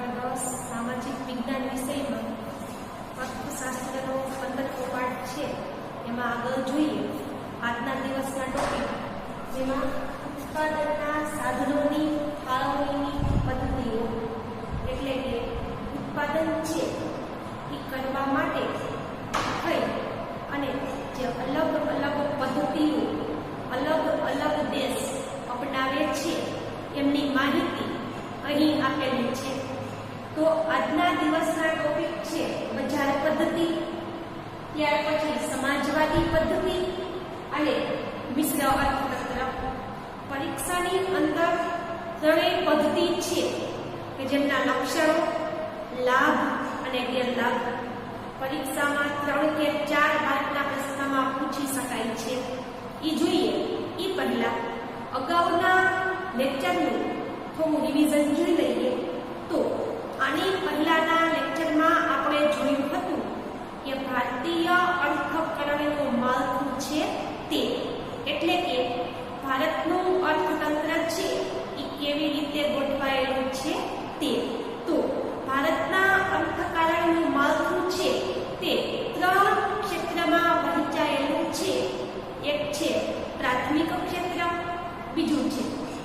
ધોરણ 10 સામાજિક વિજ્ઞાન વિષયમાં અર્થશાસ્ત્રનો 15મો પાઠ છે. એમાં આગળ જોઈએ આજના દિવસના ટોપિક, જેમાં ઉત્પાદનના સાધનોની ફાળવણીની પદ્ધતિઓ. એટલે કે ઉત્પાદન છે એ કરવા માટે થઈ અને જે અલગ અલગ પદ્ધતિઓ અલગ અલગ દેશ અપનાવે છે એમની માહિતી અહીં આપેલી છે. તો આજના દિવસના ટોપિક છે બજાર પદ્ધતિ, ત્યાર પછી સમાજવાદી પદ્ધતિ અને મિશ્ર અર્થતંત્ર. પરીક્ષાની અંદર ત્રણેય પદ્ધતિ છે કે જેમના લક્ષણો, લાભ અને ગેરલાભ પરીક્ષામાં 3 કે 4 માર્કના પ્રશ્નમાં પૂછી શકાય છે. એ જોઈએ એ પહેલા અગાઉના લેક્ચરનું થોડું રિવિઝન જોઈ લઈએ. તો આની પહેલાના લેક્ચરમાં આપણે જોયું હતું કે ભારતીય અર્થકરણનું માળખું છે તે, એટલે કે ભારતનું અર્થતંત્ર છે એ કેવી રીતે ગોઠવાયેલું છે તે. તો ભારતના અર્થકારણનું માળખું છે તે 3 ક્ષેત્રમાં વહેંચાયેલું છે. એક છે પ્રાથમિક ક્ષેત્ર, બીજું છે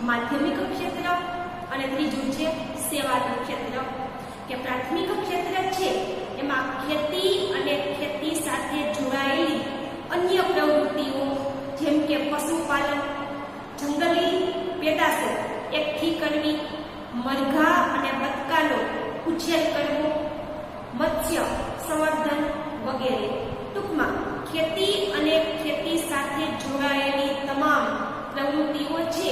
માધ્યમિક ક્ષેત્ર અને ત્રીજું છે સેવાનું ક્ષેત્ર. કે પ્રાથમિક ક્ષેત્ર છે એમાં ખેતી અને ખેતી સાથે જોડાયેલી અન્ય પ્રવૃત્તિઓ જેમ કે પશુપાલન, જંગલી પેદાશો એકઠી કરવી, મરઘા અને બતકાનો ઉછેર કરવો, મત્સ્ય સંવર્ધન વગેરે. ટૂંકમાં ખેતી અને ખેતી સાથે જોડાયેલી તમામ પ્રવૃત્તિઓ છે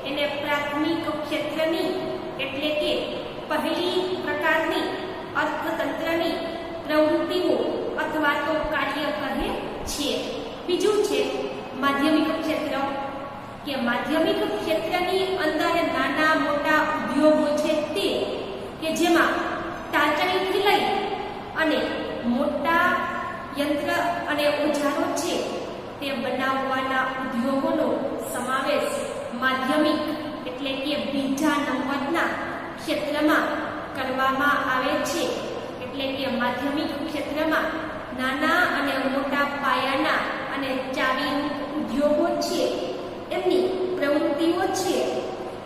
એને પ્રાથમિક ક્ષેત્રની એટલે કે પહેલી પ્રકારની અર્થતંત્રની પ્રવૃત્તિઓ અથવા તો કાર્ય કહે છે. બીજું છે માધ્યમિક ક્ષેત્ર, કે માધ્યમિક ક્ષેત્રની અંદર નાના મોટા ઉદ્યોગો છે તે, કે જેમાં ટાંચણીથી લઈ અને મોટા યંત્ર અને ઓજારો છે તે બનાવવાના ઉદ્યોગોનો સમાવેશ માધ્યમિક એટલે કે બીજા નંબરના ક્ષેત્રમાં કરવામાં આવે છે. એટલે કે માધ્યમિક ક્ષેત્રમાં નાના અને મોટા પાયાના અને ચાવી ઉદ્યોગો છે એમની પ્રવૃત્તિઓ છે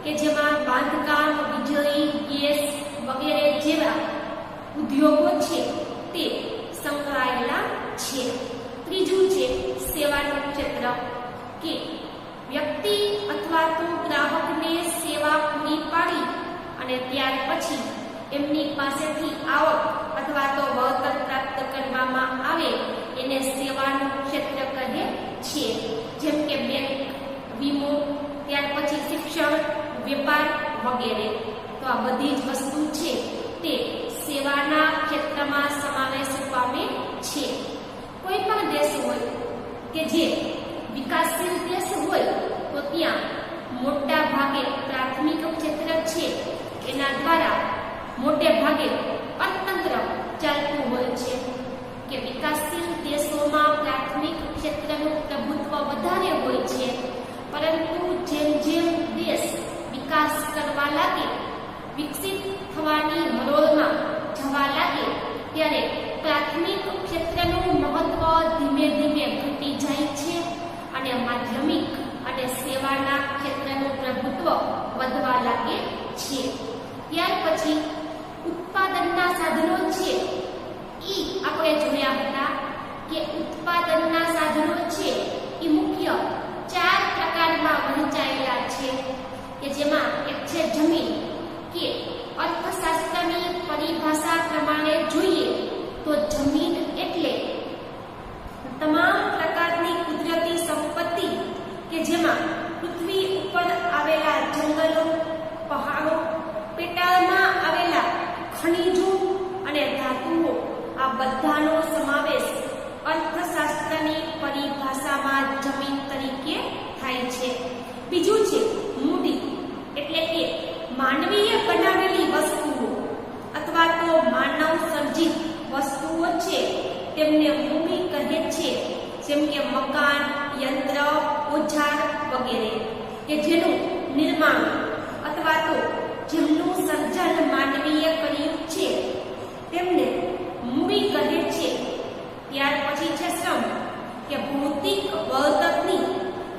કે જેમાં બાંધકામ, વીજળી, ગેસ વગેરે જેવા ઉદ્યોગો છે તે સંકળાયેલા છે. ત્રીજું છે સેવાનું ક્ષેત્ર, કે વ્યક્તિ અથવા તો ગ્રાહકને સેવા પૂરી પાડી અને ત્યાર પછી એમની પાસેથી આવક અથવા તો વળતર પ્રાપ્ત કરવામાં આવે એને સેવાનું ક્ષેત્ર કહે છે. જેમ કે બેંક, વીમો, ત્યાર પછી શિક્ષણ, વેપાર વગેરે. તો આ બધી જ વસ્તુ છે તે સેવાના ક્ષેત્રમાં સમાવેશ પામે છે. કોઈ પણ દેશ હોય કે જે વિકાસશીલ દેશ હોય તો ત્યાં મોટા ભાગે પ્રાથમિક ક્ષેત્ર છે એના દ્વારા મોટે ભાગે અર્થતંત્ર ચાલતું હોય છે. કે વિકાસશીલ દેશોમાં પ્રાથમિક ક્ષેત્રનું પ્રભુત્વ વધારે હોય છે, પરંતુ જેમ જેમ દેશ વિકાસ કરવા લાગે, વિકસિત થવાની હરોળમાં જવા લાગે ત્યારે પ્રાથમિક ક્ષેત્રનું મહત્વ ધીમે ધીમે ઘટી જાય છે અને માધ્યમિક અને સેવાના ક્ષેત્રનું પ્રભુત્વ વધવા લાગે છે. ત્યાર પછી ઉત્પાદનના સાધનો છે ઈ આપણે જોયા હતા કે ઉત્પાદનના સાધનો છે એ મુખ્ય 4 પ્રકારમાં વહેંચાયેલા છે. કે જેમાં એક છે જમીન, કે અર્થશાસ્ત્રની પરિભાષા પ્રમાણે જોઈએ તો જમીન એટલે તમામ પ્રકારની કુદરતી સંપત્તિ કે જેમાં પૃથ્વી ઉપર આવેલા જંગલો, પહાડો, પેટાળમાં આવેલા ખનિજો અને ધાતુઓ આ બધાનો સમાવેશ અર્થશાસ્ત્રની પરિભાષામાં જમીન તરીકે થાય છે. બીજું છે મૂડી, એટલે કે માનવીય બનાવેલી વસ્તુઓ અથવા તો માનવ સર્જિત વસ્તુઓ છે તેમને મૂડી કહે છે. જેમ કે મકાન, યંત્ર, ઓજાર વગેરે કે જેનું નિર્માણ અથવા તો જેમનું સર્જન માનવીએ કર્યું છે તેમને મૂડી કહે છે. ત્યાર પછી છે શ્રમ, કે ભૌતિક વળતરની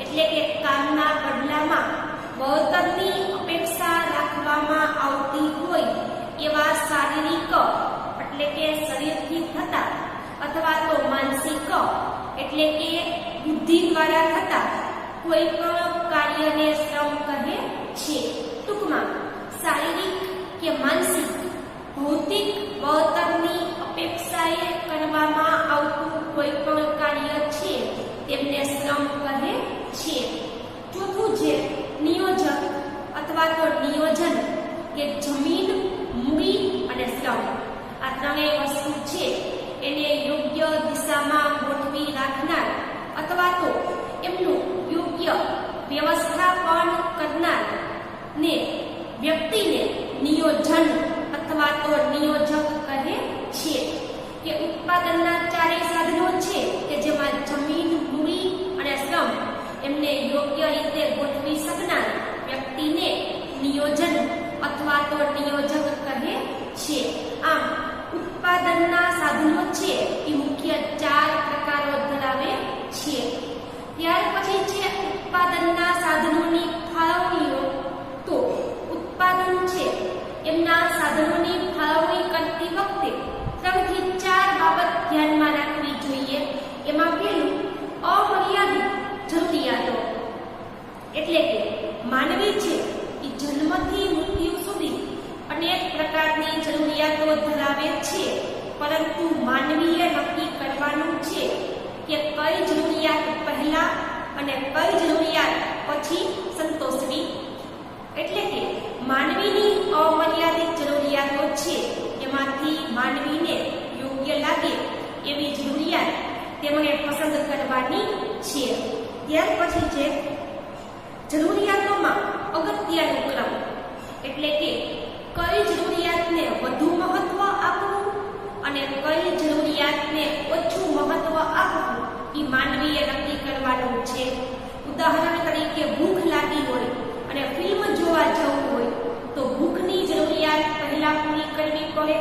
એટલે કે કામના બદલામાં વળતરની અપેક્ષા રાખવામાં આવતી હોય એવા શારીરિક એટલે કે શરીરથી થતા અથવા તો માનસિક એટલે કે બુદ્ધિ દ્વારા થતા કોઈ પણ કાર્યને શ્રમ કહે છે. ટૂંકમાં શારીરિક કે માનસિક ભૌતિક વળતરની અપેક્ષાએ કરવામાં આવતું કોઈ પણ કાર્ય છે તેમને શ્રમ કહે છે. ચોથું છે નિયોજક અથવા તો નિયોજન, કે જમીન, મૂડી અને શ્રમ આ ત્રણેય વસ્તુ છે એને યોગ્ય દિશામાં ગોઠવી રાખનાર અથવા તો એમનું યોગ્ય વ્યવસ્થાપન કરનાર ને વ્યક્તિને નિયોજન અથવા તો નિયોજક કહે છે. કે ઉત્પાદનના ચારેય સાધનો છે કે જેમાં જમીન, મૂડી અને શ્રમ એમને યોગ્ય રીતે ગોઠવી શકનાર વ્યક્તિને નિયોજન અથવા તો નિયોજક કહે છે. આમ ઉત્પાદનના સાધનો છે એ મુખ્ય 4 પ્રકારો ધરાવે છે. ત્યાર પછી છે ઉત્પાદનના સાધનોની ફાળવણીઓ. તો ઉત્પાદન છે એમના સાધનોની ફાળવણી કરતી વખતે 3 થી 4 બાબત ધ્યાનમાં રાખવી જોઈએ. એમાં પહેલું અમર્યાદિત જરૂરિયાતો, એટલે કે માનવી છે એ જન્મથી મૃત્યુ સુધી અનેક પ્રકારની જરૂરિયાતો ધરાવે છે, પરંતુ માનવીએ નક્કી કરવાનું છે કે કઈ જરૂરિયાત પહેલા અને કઈ જરૂરિયાત પછી સંતોષવી. એટલે કે માનવીની અમર્યાદિત જરૂરિયાતો છે એમાંથી માનવીને યોગ્ય લાગે એવી જરૂરિયાત તેમણે પસંદ કરવાની છે. ત્યાર પછી છે જરૂરિયાતોમાં અગત્યનો ક્રમ, એટલે કે કઈ જરૂરિયાતને વધુ મહત્વ આપવું અને કઈ જરૂરિયાતને ઓછું મહત્વ આપવું એ માનવીએ નક્કી કરવાનું છે. ઉદાહરણ તરીકે ભૂખ લાગી હોય અને ફિલ્મ જોવા જવું હોય તો ભૂખની જરૂરિયાત પહેલા પૂરી કરવી પડે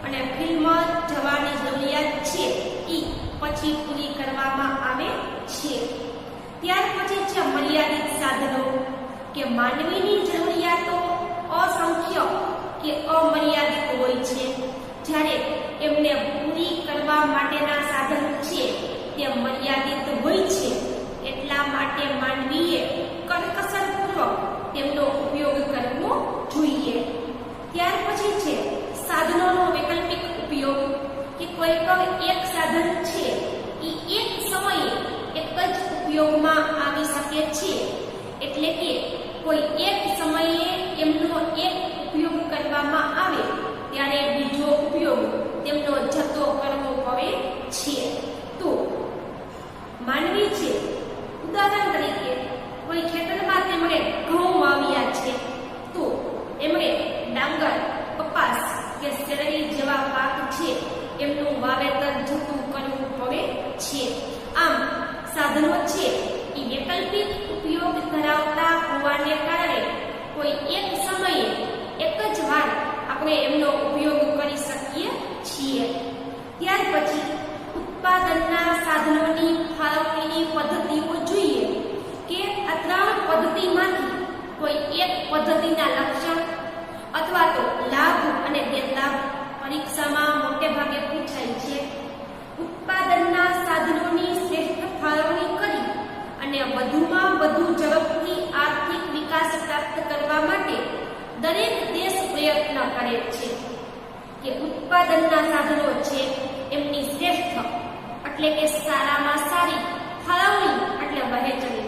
અને ફિલ્મ જવાની જરૂરિયાત છે એ પછી પૂરી કરવામાં આવે છે. ત્યાર પછી છે મર્યાદિત સાધનો, કે માનવીની જરૂરિયાતો અસંખ્ય કે અમર્યાદિત હોય છે, જ્યારે એમને પૂરી કરવા માટેના સાધન છે તે મર્યાદિત હોય છે. એટલા માટે માનવીએ કરકસરપૂર્વક તેમનો ઉપયોગ કરવો જોઈએ. ત્યાર પછી છે સાધનોનો વૈકલ્પિક ઉપયોગ, કે કોઈ પણ એક સાધન છે એ એક સમયે એક જ ઉપયોગમાં આવી શકે છે. એટલે કે કોઈ એક સમયે એમનો એક ઉપયોગ કરવામાં આવે ત્યારે બીજો ઉપયોગ તેમનો જતો કરવો પડે છે. તો માનવી છે, ઉદાહરણ તરીકે કોઈ ખેતરમાં તેમણે ઘઉં વાવ્યા છે તો એમણે ડાંગર, કપાસ કે શેરડી જેવા પાક છે એમનું વાવેતર જતું કરવું પડે છે. આમ સાધનો છે એ વૈકલ્પિક ઉપયોગ ધરાવતા હોવાને કારણે કોઈ એક સમયે એક જ વાર આપણે એમનો ઉપયોગ કરી શકીએ છીએ. ત્યાર પછી ઉત્પાદનના સાધનોની ફાળવણીની પદ્ધતિઓ જોઈએ, કે આ 3 પદ્ધતિમાંથી કોઈ એક પદ્ધતિના લક્ષણ અથવા તો લાભ અને ગેરલાભ પરીક્ષામાં મોટે ભાગે પૂછાય છે. ઉત્પાદનના સાધનોની શ્રેષ્ઠ ફાળવણી કરી અને વધુમાં વધુ ઝડપથી આર્થિક વિકાસ પ્રાપ્ત કરવા માટે દરેક દેશ પ્રયત્ન કરે છે. કે ઉત્પાદનના સાધનો છે એમની શ્રેષ્ઠ એટલે કે સારામાં સારી ફાળવણી એટલે વહેંચણી,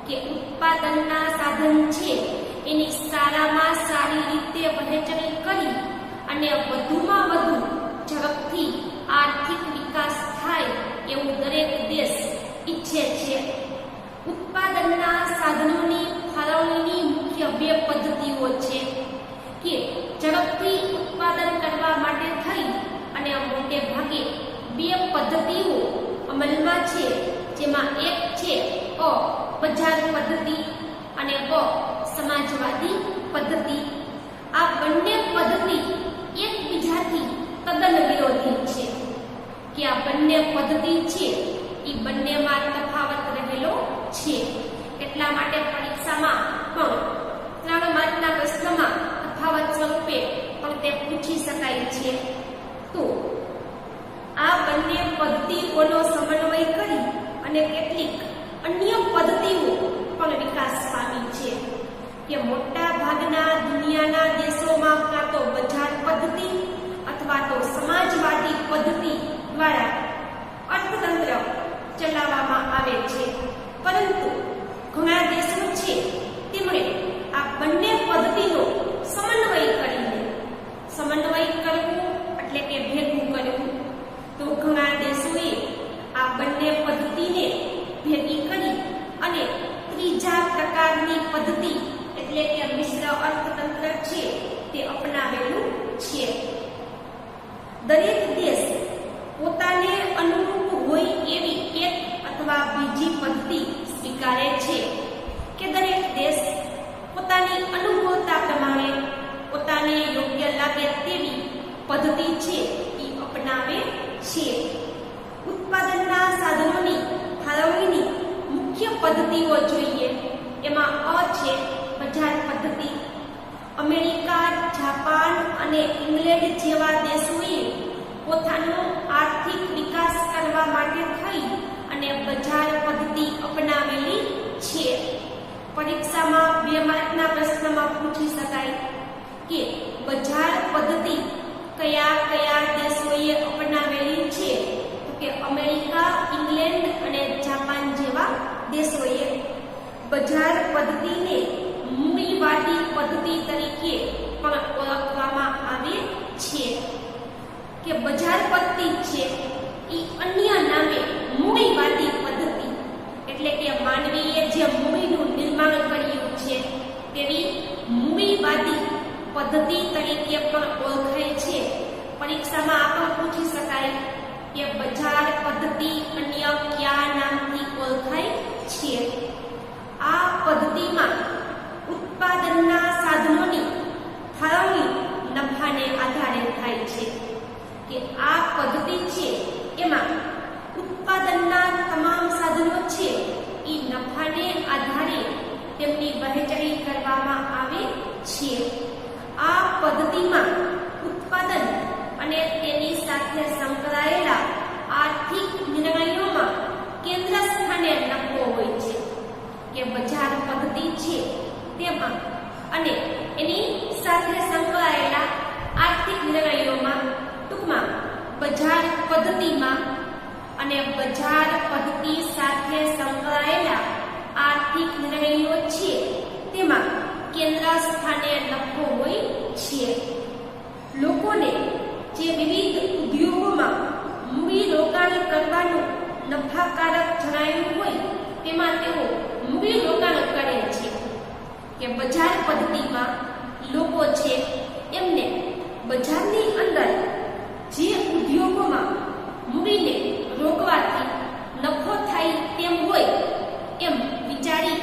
કે ઉત્પાદનના સાધન છે એની સારામાં સારી રીતે વહેંચણી કરી અને વધુમાં વધુ ઝડપથી આર્થિક વિકાસ થાય એવું દરેક દેશ ઈચ્છે છે. ઉત્પાદનના સાધનોની ફાળવણીની મુખ્ય 2 પદ્ધતિઓ છે, કે ઝડપથી ઉત્પાદન કરવા માટે થઈ અને મોટે ભાગે 2 પદ્ધતિઓ અમલમાં છે, જેમાં એક છે બજાર પદ્ધતિ અને સમાજવાદી પદ્ધતિ. આ બંને પદ્ધતિ એકબીજાથી તદ્દન વિરોધી છે, કે આ બંને પદ્ધતિ છે એ બંનેમાં તફાવત રહેલો છે. એટલા માટે પરીક્ષામાં પણ 3 માર્કના પ્રશ્નમાં તફાવત સ્વરૂપે પણ તે પૂછી શકાય છે. તો આ બંને પદ્ધતિઓનો સમન્વય કરી અને કેટલીક અન્ય પદ્ધતિઓ પણ વિકાસ પામી છે, કે મોટા ભાગના દુનિયાના દેશોમાં કાં તો બજાર પદ્ધતિ અથવા તો સમાજવાદી પદ્ધતિ દ્વારા અર્થતંત્ર ચલાવવામાં આવે છે. પરંતુ ઘણા દેશો છે તેમણે આ બંને પદ્ધતિનો સમન્વય કરવું એટલે કે ભેગું કરવું. તો ઘણા દેશોએ આ બંને પદ્ધતિને ભેગી કરી અને ત્રીજા પ્રકારની પદ્ધતિ એટલે કે મિશ્ર અર્થતંત્ર છે તે અપનાવેલું છે. દરેક દેશ પોતાને અનુરૂપ હોય એવી એક અથવા બીજી પદ્ધતિ સ્વીકારે છે, કે દરેક દેશ પોતાની અનુકૂળતા પ્રમાણે પોતાને યોગ્ય લાગે તેવી પદ્ધતિ છે એ અપનાવે છે. ઉત્પાદનના સાધનોની ફાળવણીની મુખ્ય પદ્ધતિઓ જોઈએ. એમાં અ છે બજાર પદ્ધતિ. અમેરિકા, જાપાન અને ઇંગ્લેન્ડ જેવા દેશોએ પોતાનો આર્થિક વિકાસ કરવા માટે થઈ અને બજાર પદ્ધતિ અપનાવેલી છે. પરીક્ષામાં 2 માર્કના પ્રશ્નમાં પૂછી શકાય કે બજાર પદ્ધતિ કયા કયા દેશોએ અપનાવેલી છે. તો કે અમેરિકા, ઇંગ્લેન્ડ અને જાપાન જેવા દેશોએ. બજાર પદ્ધતિને મૂડીવાદી પદ્ધતિ તરીકે પણ ઓળખવામાં આવે છે, કે બજાર પદ્ધતિ છે એ અન્ય નામે મૂડીવાદી પદ્ધતિ એટલે કે માનવીએ જે મૂડીનું નિર્માણ કર્યું છે તેવી મૂડીવાદી પદ્ધતિ તરીકે પણ ઓળખાય છે. પરીક્ષામાં આ પણ પૂછી શકાય કે બજાર પદ્ધતિ અન્ય કયા નામથી ઓળખાય છે. આ પદ્ધતિમાં ઉત્પાદનના સાધનોની ફાળવણી નફાને આધારે થાય છે, કે આ પદ્ધતિ છે એમાં ઉત્પાદનના તમામ સાધનો છે એ નફાને આધારે તેમની વહેંચણી કરવામાં આવે છે. આ પદ્ધતિમાં ઉત્પાદન અને તેની સાથે સંકળાયેલા આર્થિક નિર્ણયોમાં કેન્દ્ર સ્થાને નફો હોય છે, કે બજાર પદ્ધતિ છે તેમાં અને એની સાથે સંકળાયેલા આર્થિક નિર્ણયોમાં ટૂંકમાં બજાર પદ્ધતિમાં અને બજાર પદ્ધતિ સાથે સંકળાયેલા આર્થિક નિર્ણયો છે તેમાં કેન્દ્ર સ્થાને નફો હોય છે. લોકોને જે વિવિધ ઉદ્યોગોમાં મૂડી રોકાણ કરવાનું નફાકારક જણાયું હોય તેમાં તેઓ મૂડી રોકાણ કરે છે, કે બજાર પદ્ધતિમાં લોકો છે એમને બજારની અંદર જે ઉદ્યોગોમાં મૂડીને રોકવાથી નફો થાય તેમ હોય એમ વિચારી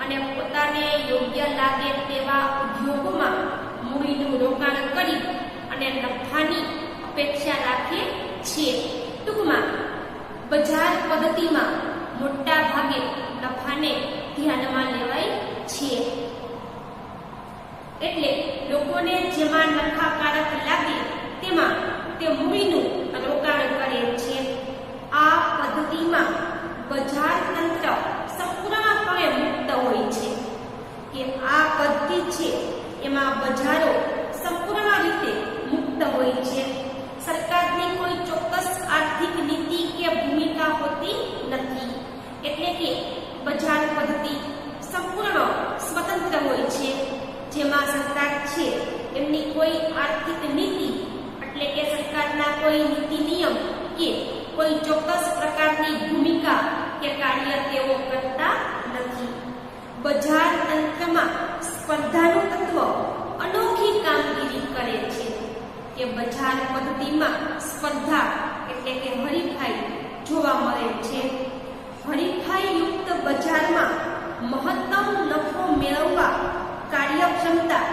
અને પોતાને યોગ્ય લાગે તેવા ઉદ્યોગોમાં મૂડીનું રોકાણ કરી અને નફાની અપેક્ષા રાખે છે. ટૂંકમાં બજાર પદ્ધતિમાં મોટા ભાગે નફાને ધ્યાનમાં લેવાય છે, એટલે લોકોને જેમાં નફાકારક લાગે તેમાં તે મૂડીનું રોકાણ કરે છે. આ પદ્ધતિમાં બજાર તંત્ર સંપૂર્ણપણે મુક્ત હોય છે, કે આ પદ્ધતિ છે એમાં બજારો સંપૂર્ણ રીતે મુક્ત હોય છે. સરકારની કોઈ ચોક્કસ આર્થિક નીતિ કે ભૂમિકા હોતી નથી, એટલે કે બજાર પદ્ધતિ સંપૂર્ણ સ્વતંત્ર હોય છે, જેમાં સરકાર છે એમની કોઈ આર્થિક નીતિ એટલે કે સરકારના કોઈ નીતિ નિયમ કે કોઈ ચોક્કસ પ્રકારની ભૂમિકા કે કાર્ય તેઓ કરતા નથી. બજાર તંત્રમાં સ્પર્ધાનું તત્વ અનોખી કામગીરી કરે છે, કે બજાર પદ્ધતિમાં સ્પર્ધા એટલે કે હરીફાઈ જોવા મળે છે. હરીફાઈયુક્ત બજારમાં મહત્તમ નફો મેળવવા કાર્યક્ષમતા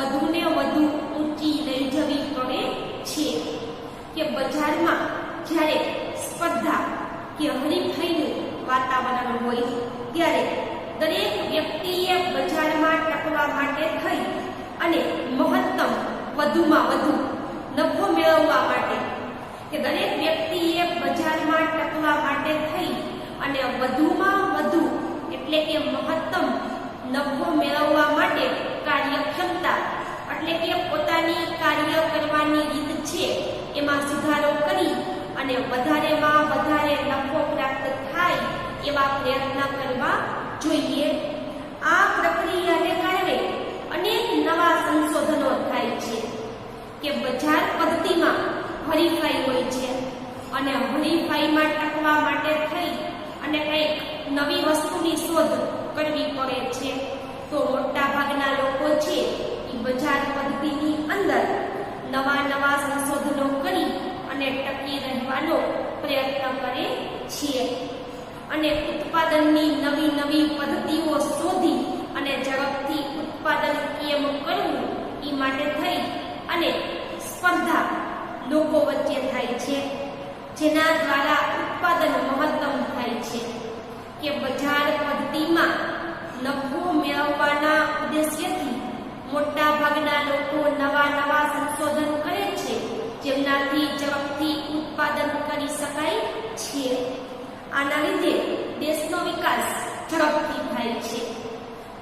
વધુને વધુ ઊંચી લઈ જવી પડે છે કે બજારમાં જ્યારે સ્પર્ધા કે હરીફાઈનું વાતાવરણ હોય ત્યારે દરેક વ્યક્તિએ બજારમાં ટકવા માટે થઈ અને મહત્તમ વધુમાં વધુ નફો મેળવવા માટે કે દરેક વ્યક્તિએ બજારમાં ટકવા માટે થઈ અને વધુમાં વધુ એટલે કે મહત્તમ નફો મેળવવા માટે કાર્યક્ષમતા એટલે કે પોતાની કાર્ય કરવાની રીત છે એમાં સુધારો કરી અને વધારેમાં વધારે નફો પ્રાપ્ત થાય એવા પ્રયત્ન કરવા જોઈએ. આ પ્રક્રિયાને કારણે અનેક નવા સંશોધનો થાય છે કે બજાર પદ્ધતિમાં હરીફાઈ હોય છે અને હરીફાઈમાં ટકવા માટે થઈ અને કંઈક નવી વસ્તુની શોધ કરવી પડે છે. તો મોટા ભાગના લોકો છે એ બજાર પદ્ધતિની અંદર નવા સંશોધનો કરી અને ટકી રહેવાનો પ્રયત્ન કરે છે અને ઉત્પાદનની નવી પદ્ધતિઓ શોધી અને ઝડપથી ઉત્પાદન કેમ કરવું એ માટે થઈ અને સ્પર્ધા લોકો વચ્ચે થાય છે જેના દ્વારા ઉત્પાદન મહત્તમ થાય છે કે બજાર પદ્ધતિમાં નફો મેળવવાના ઉદ્દેશ્યથી મોટા ભાગના લોકો નવા સંશોધન કરે છે જેમનાથી ઝડપથી ઉત્પાદન કરી શકાય છે. આના લીધે દેશનો વિકાસ ઝડપથી થાય છે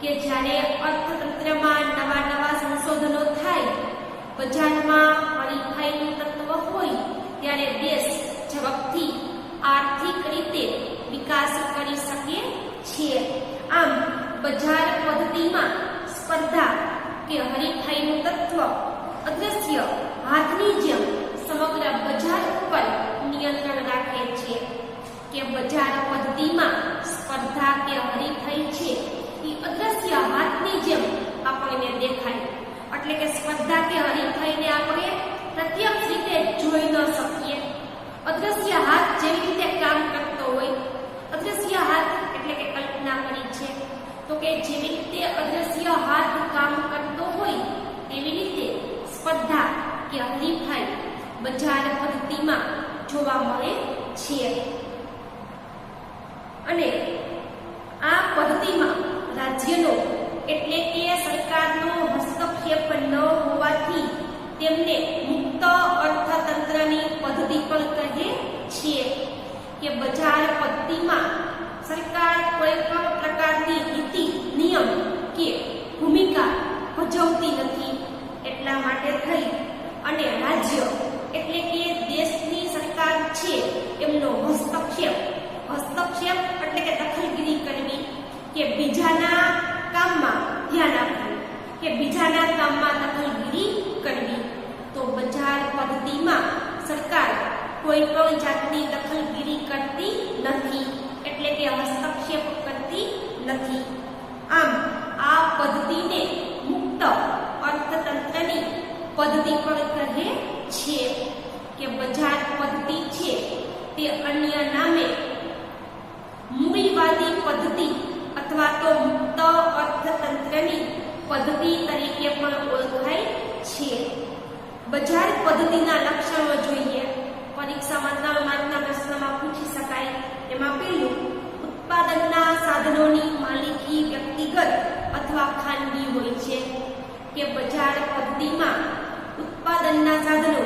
કે જ્યારે અર્થતંત્રમાં નવા સંશોધનો થાય, બજારમાં હરીફાઈનું તત્વ હોય ત્યારે દેશ ઝડપથી આર્થિક રીતે વિકાસ કરી શકે છે. આમ બજાર પદ્ધતિમાં સ્પર્ધા કે હરીફાઈનું તત્વ અદ્રશ્ય હાથની જેમ સમગ્ર બજાર ઉપર નિયંત્રણ રાખે છે કે બજાર પદ્ધતિમાં સ્પર્ધા કે હરીફાઈ છે એ અદ્રશ્ય હાથની જેમ આપણને દેખાય. એટલે કે સ્પર્ધા કે હરીફાઈને આપણે પ્રત્યક્ષ રીતે જોઈ ન શકીએ. અદ્રશ્ય હાથ જેવી રીતે કામ કરતો હોય, અદ્રશ્ય હાથ એટલે કે કલ્પના કરી છે તો કે જેવી રીતે અદ્રશ્ય હાથ કામ કરતો હોય તેવી રીતે સ્પર્ધા કે હરીફાઈ બજાર પદ્ધતિમાં જોવા મળે છે. અને આ પદ્ધતિમાં રાજ્યનો એટલે કે સરકારનો હસ્તક્ષેપ ન હોવાથી તેમને મુક્ત અર્થતંત્રની પદ્ધતિ પણ કહે છે કે બજાર પદ્ધતિમાં સરકાર કોઈ પણ પ્રકારની નીતિ, નિયમ કે ભૂમિકા ભજવતી નથી. એટલા માટે થઈ અને રાજ્ય એટલે કે દેશની સરકાર છે એમનો હસ્તક્ષેપ એટલે કે દખલગીરી કરવી કે બીજાના કામમાં ધ્યાન આપવું કે બીજાના કામમાં દખલગીરી કરવી. તો બજાર પદ્ધતિમાં સરકાર કોઈ પણ જાતની દખલગીરી કરતી નથી એટલે કે હસ્તક્ષેપ કરતી નથી. આમ આ પદ્ધતિને મુક્ત અર્થતંત્રની પદ્ધતિ પણ કહે છે કે બજાર પદ્ધતિ છે તે અન્ય નામે મૂડીવાદી પદ્ધતિ અથવા તો મુક્ત અર્થતંત્રની પદ્ધતિ તરીકે પણ ઓળખાય છે. બજાર પદ્ધતિના લક્ષણો જોઈએ. પરીક્ષામાં 3 માર્કના પ્રશ્નમાં પૂછી શકાય. એમાં પહેલું, ઉત્પાદનના સાધનોની માલિકી વ્યક્તિગત અથવા ખાનગી હોય છે કે બજાર પદ્ધતિમાં ઉત્પાદનના સાધનો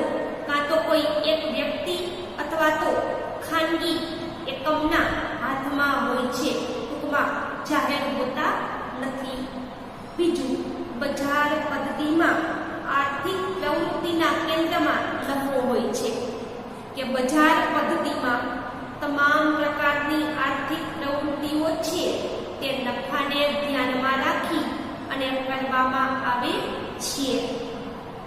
કાં તો કોઈ એક વ્યક્તિ અથવા તો ખાનગી એકમના હાથમાં હોય છે, ટૂંકમાં જાહેર હોતા નથી. બીજું, બજાર પદ્ધતિમાં આર્થિક પ્રવૃત્તિના કેન્દ્રમાં નફો હોય છે કે બજાર પદ્ધતિમાં તમામ પ્રકારની આર્થિક પ્રવૃત્તિઓ છે તે નફાને ધ્યાનમાં રાખી અને કરવામાં આવે છે.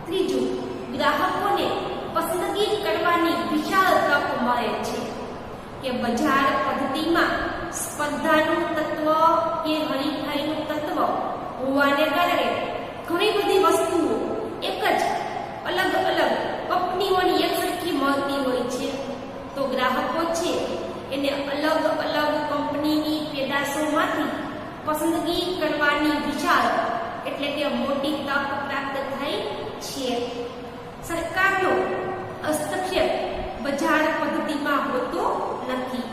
ત્રીજું, ગ્રાહકોને પસંદગી કરવાની વિશાળ તક મળે છે કે બજાર પદ્ધતિમાં સ્પર્ધાનું તત્વ કે હરીફાઈનું તત્વ હોવાને કારણે ઘણી બધી વસ્તુઓ એક જ અલગ કંપનીઓની એકસરખી મળતી હોય છે. તો ગ્રાહકો છે એને અલગ કંપનીની પેદાશોમાંથી પસંદગી કરવાની વિશાળ એટલે કે મોટી તક પ્રાપ્ત થાય છે. સરકારનો હસ્તક્ષેપ બજાર પદ્ધતિમાં હોતો નથી,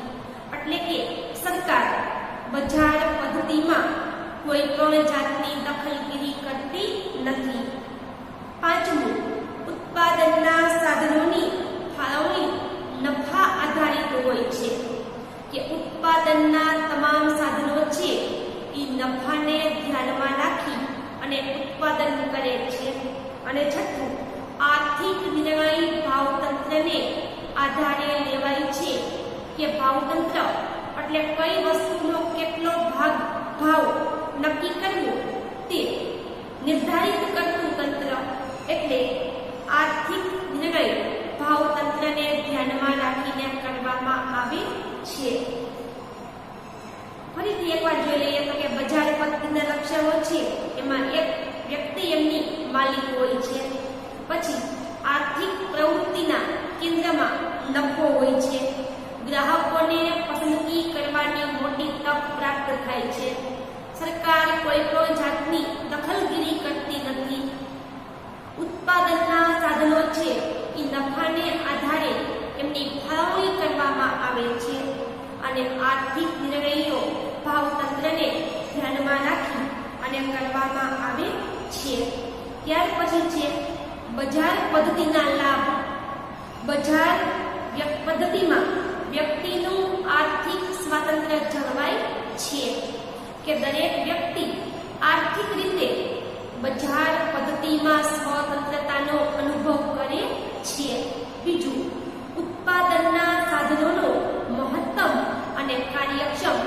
એટલે કે સરકાર બજાર પદ્ધતિમાં કોઈ પણ જાતની દખલગીરી કરતી નથી. પાંચમું, ઉત્પાદનના સાધનોની ફાળવણી નફા આધારિત હોય છે, કે ઉત્પાદનના તમામ સાધનો છે એ નફાને ધ્યાનમાં રાખી અને ઉત્પાદન કરે છે. અને છઠ્ઠું, આર્થિક નિર્ણય ભાવતંત્રને આધારે લેવાય છે, કે ભાવતંત્ર એટલે કઈ વસ્તુનો કેટલો ભાવ નક્કી કરવો તે નિર્ધારિત કરતું તંત્ર, એટલે આર્થિક નિર્ણય ભાવતંત્રને ધ્યાનમાં રાખીને કરવામાં આવે છે. ફરીથી એકવાર જોઈ લઈએ તો કે બજાર પદ્ધતિના લક્ષણો છે એમાં એક, વ્યક્તિ એમની માલિક હોય છે. પછી આર્થિક પ્રવૃત્તિના કેન્દ્રમાં નફો હોય છે. ગ્રાહકોને પસંદગી કરવાની મોટી તક પ્રાપ્ત થાય છે. સરકાર કોઈ પણ જાતની દખલગીરી કરતી નથી. ઉત્પાદનના સાધનો છે એ નફાને આધારે એમની ફાળવણી કરવામાં આવે છે. અને આર્થિક નિર્ણયો ભાવતંત્રને ધ્યાનમાં રાખી અને કરવામાં આવે છે. ત્યાર પછી છે બજાર પદ્ધતિના લાભ. બજાર પદ્ધતિમાં વ્યક્તિનું આર્થિક સ્વાતંત્ર્ય જળવાય છે, કે દરેક વ્યક્તિ આર્થિક રીતે બજાર પદ્ધતિમાં સ્વતંત્રતાનો અનુભવ કરે છે. બીજું, ઉત્પાદનના સાધનોનો મહત્તમ અને કાર્યક્ષમ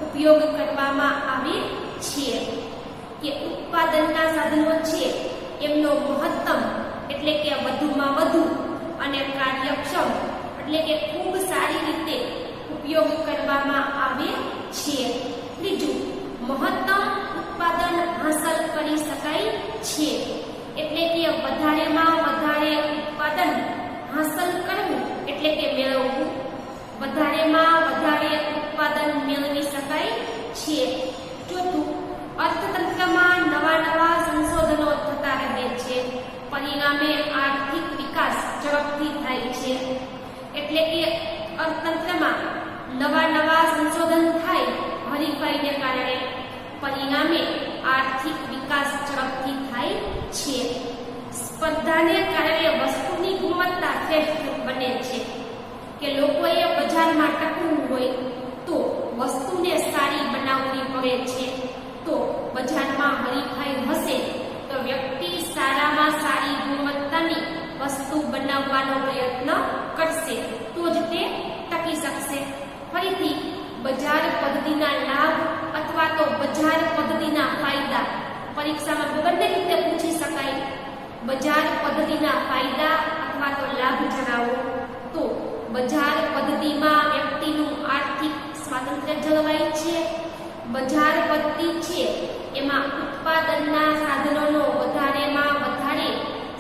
ઉપયોગ કરવામાં આવે છે, કે ઉત્પાદનના સાધનો છે એમનો મહત્તમ એટલે કે વધુમાં વધુ અને કાર્યક્ષમ એટલે કે ખૂબ સારી રીતે ઉપયોગ કરવામાં આવે છે. ત્રીજું, મહત્તમ ઉત્પાદન હાંસલ કરી શકાય છે, એટલે કે વધારેમાં વધારે ઉત્પાદન હાંસલ કરવું એટલે કે મેળવવું. વધારેમાં વધારે ઉત્પાદન મેળવી શકાય છે. ચોથું, અર્થતંત્રમાં નવા સંશોધનો થતા રહે છે, પરિણામે આર્થિક વિકાસ ઝડપથી થાય છે. એટલે કે અર્થતંત્રમાં નવા સંશોધન થાય, હરીફાઈને કારણે પરિણામે આર્થિક વિકાસ ઝડપથી થાય છે. સ્પર્ધાને કારણે વસ્તુની ગુણવત્તા શ્રેષ્ઠ બને છે, કે લોકોએ બજારમાં ટકવું હોય તો વસ્તુને સારી બનાવવી પડે છે. તો બજારમાં હરીફાઈ હશે તો વ્યક્તિ સારામાં સારી ગુણવત્તાની વસ્તુ બનાવવાનો પ્રયત્ન કરશે, તો જ તે ટકી શકશે. ફરીથી બજાર પદ્ધતિના લાભ અથવા તો બજાર પદ્ધતિના ફાયદા પરીક્ષામાં બંને રીતે પૂછી શકાય. બજાર પદ્ધતિના ફાયદા અથવા તો લાભ જણાવો. તો બજાર પદ્ધતિમાં વ્યક્તિનું આર્થિક સ્વાતંત્ર્ય જળવાય છે. બજાર પદ્ધતિ છે એમાં ઉત્પાદનના સાધનોનો વધારેમાં વધારે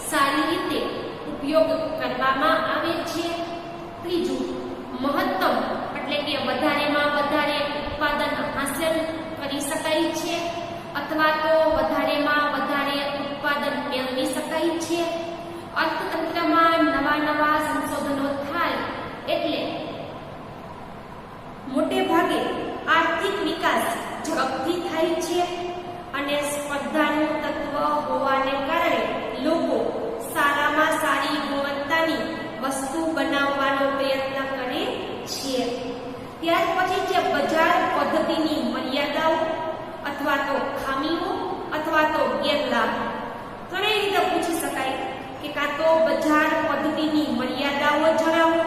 સારી રીતે ઉપયોગ કરવામાં આવે છે. ત્રીજું, મહત્તમ એટલે કે વધારેમાં વધારે ઉત્પાદન હાંસલ કરી શકાય છે અથવા તો વધારેમાં વધારે ઉત્પાદન મેળવી શકાય છે. અર્થતંત્રમાં નવા સંશોધનો થાય એટલે મોટે ભાગે આર્થિક વિકાસ ઝડપથી થાય છે. અને સ્પર્ધાનું તત્વ હોવાને કારણે લોકો સારામાં સારી ગુણવત્તાની વસ્તુ બનાવવાનો પ્રયત્ન કરે છે. ત્યાર પછી છે બજાર પદ્ધતિની મર્યાદાઓ અથવા તો ખામીઓ અથવા તો ગેરલાભ. ત્રણેય રીતે પૂછી શકાય, કે કાં તો બજાર પદ્ધતિની મર્યાદાઓ જણાવો,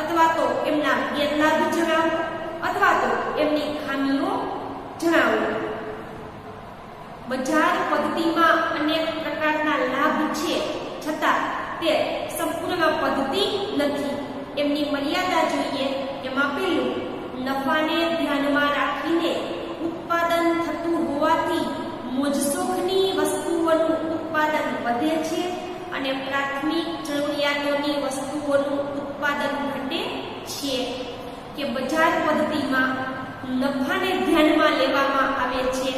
અથવા તો એમના ગેરલાભ જણાવો, અથવા તો એમની ખામીઓ જણાવો. બજાર પદ્ધતિમાં અનેક પ્રકારના લાભ છે, છતાં તે સંપૂર્ણ પદ્ધતિ નથી. એમની મર્યાદા જોઈએ. એમાં પહેલું, નફાને ધ્યાનમાં રાખીને ઉત્પાદન થતું હોવાથી મોજશોખની વસ્તુઓનું ઉત્પાદન વધે છે અને પ્રાથમિક જરૂરિયાતોની વસ્તુઓનું ઉત્પાદન ઘટે છે. કે બજાર પદ્ધતિમાં નફાને ધ્યાનમાં લેવામાં આવે છે,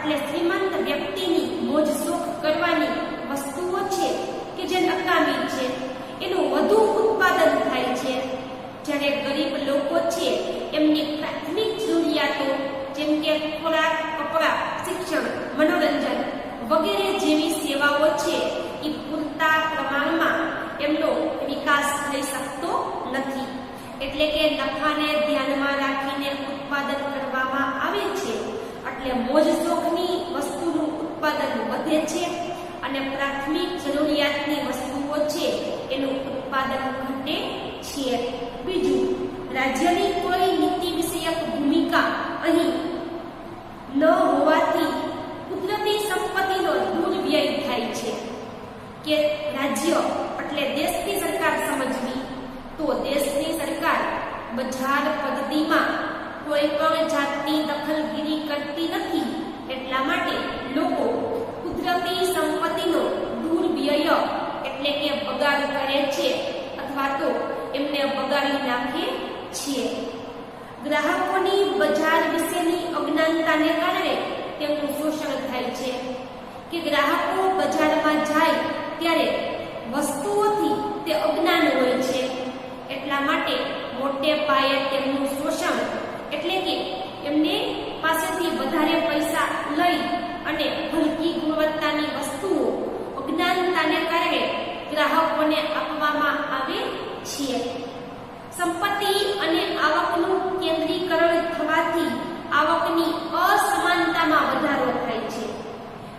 એટલે શ્રીમંત વ્યક્તિની મોજ શોખ કરવાની વસ્તુઓ છે કે જે નકામી છે એનું વધુ ઉત્પાદન થાય છે, જ્યારે ગરીબ લોકો છે એમની પ્રાથમિક જરૂરિયાતો જેમ કે ખોરાક, કપડાં, શિક્ષણ, મનોરંજન વગેરે જેવી સેવાઓ છે એ પૂરતા પ્રમાણમાં એમનો વિકાસ થઈ શકતો નથી. એટલે કે નફાને ધ્યાનમાં રાખીને ઉત્પાદન કરવામાં આવે છે, એટલે મોજ શોખની વસ્તુનું ઉત્પાદન વધે છે અને પ્રાથમિક જરૂરિયાતની વસ્તુઓ છે એનું ઉત્પાદન ઘટે છે. બીજું, રાજ્યની કોઈ નીતિ વિષયક ભૂમિકા અહીં ન હોવાથી કુદરતી સંપત્તિનો દુર્વ્યય થાય છે. કે રાજ્ય એટલે દેશની સરકાર સમજવી, તો દેશની સરકાર બજાર પદ્ધતિમાં કોઈ પણ જાતની દખલગીરી કરતી નથી. એટલા માટે લોકો કુદરતી સંપત્તિનો દુર્વ્યય એટલે કે બગાડ કરે છે અથવા તો એમને બગાડી નાખે છે. ગ્રાહકોની બજાર વિશેની અજ્ઞાનતાને કારણે તેમનું શોષણ થાય છે. કે ગ્રાહકો બજારમાં જાય ત્યારે વસ્તુઓથી તે અજ્ઞાન હોય છે, એટલા માટે મોટે પાયે તેમનું શોષણ એટલે કે એમને પાસેથી વધારે પૈસા લઈ અને હલકી ગુણવત્તાની વસ્તુઓ અજ્ઞાનતાને કારણે ગ્રાહકોને આપવામાં આવે છે. સંપત્તિ અને આવકનું કેન્દ્રીકરણ થવાથી આવકની અસમાનતામાં વધારો થાય છે.